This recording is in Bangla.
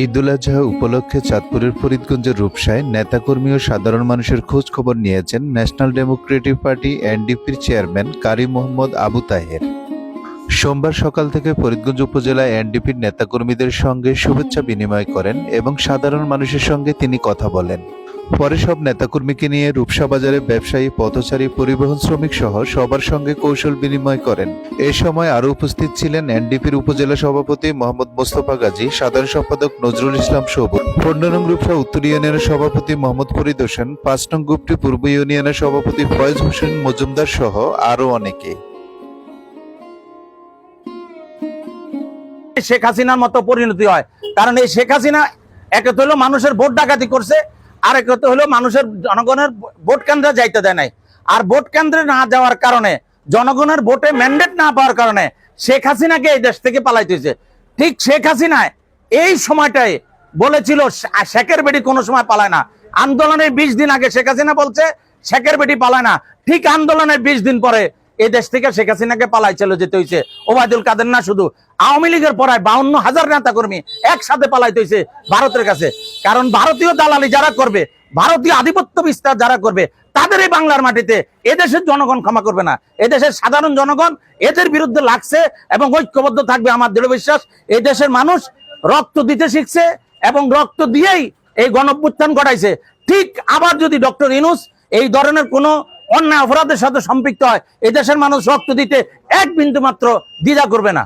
ঈদুল আজহা উপলক্ষে চাঁদপুরের ফরিদগঞ্জের রূপসায় নেতাকর্মী ও সাধারণ মানুষের খোঁজ খবর নিয়েছেন ন্যাশনাল ডেমোক্রেটিক পার্টি এনডিপির চেয়ারম্যান কারি মোহাম্মদ আবু তাহের। সোমবার সকাল থেকে ফরিদগঞ্জ উপজেলায় এনডিপির নেতাকর্মীদের সঙ্গে শুভেচ্ছা বিনিময় করেন এবং সাধারণ মানুষের সঙ্গে তিনি কথা বলেন। পরে সব নেতাকর্মীকে নিয়ে রূপসা বাজারে ব্যবসায়ী, পথচারী, পরিবহন শ্রমিক সহ সবার সঙ্গে কৌশল বিনিময় করেন। এ সময় আরও উপস্থিত ছিলেন এনডিপির উপজেলা সভাপতি মোহাম্মদ মোস্তফা গাজী, সাধারণ সম্পাদক নজরুল ইসলাম সবুজ, 15 নং রূপসা উত্তর ইউনিয়নের সভাপতি মোহাম্মদ ফরিদ হোসেন, 5 নং গুপ্তি পূর্ব ইউনিয়নের সভাপতি ফয়েজ হোসেন মজুমদার সহ আরও অনেকে। শেখ হাসিনার মতো পরিণতি হয়, কারণ এই শেখ হাসিনা একে তো হলো মানুষের ভোট ডাকাতি করছে, আর একে তো হলো মানুষের জনগণের ভোট কেন্দ্রে যাইতে দেয় নাই। আর ভোট কেন্দ্রে না যাওয়ার কারণে, জনগণের ভোটে ম্যান্ডেট না পাওয়ার কারণে শেখ হাসিনাকে এই দেশ থেকে পালাইতে হয়েছে। ঠিক শেখ হাসিনা এই সময়টাই বলেছিল শেখের বেটি কোনো সময় পালায় না। আন্দোলনের 20 দিন আগে শেখ হাসিনা বলছে শেখের বেটি পালায় না, ঠিক আন্দোলনের 20 দিন পরে এই দেশ থেকে শেখ হাসিনাকে পালাই চলে যেতে হয়েছে। ওবায়দুল কাদের না, শুধু আওয়ামী লীগের পড়ায় 52,000 নেতা কর্মী একসাথে পালাইতে হয়েছে ভারতের কাছে। কারণ ভারতীয় দালালি যারা করবে, ভারতীয় আধিপত্য বিস্তার যারা করবে, তাদের এই বাংলার মাটিতে এদেশের জনগণ ক্ষমা করবে না। এদেশের সাধারণ জনগণ এদের বিরুদ্ধে লাগছে এবং ঐক্যবদ্ধ থাকবে। আমার দৃঢ় বিশ্বাস, এই দেশের মানুষ রক্ত দিতে শিখছে এবং রক্ত দিয়েই এই গণঅভ্যুত্থান ঘটাইছে। ঠিক আবার যদি ডক্টর ইউনূস এই ধরনের কোনো অন্যায় অপরাধের সাথে সম্পৃক্ত হয়, এই দেশের মানুষ রক্ত দিতে এক বিন্দু মাত্র দ্বিধা করবে না।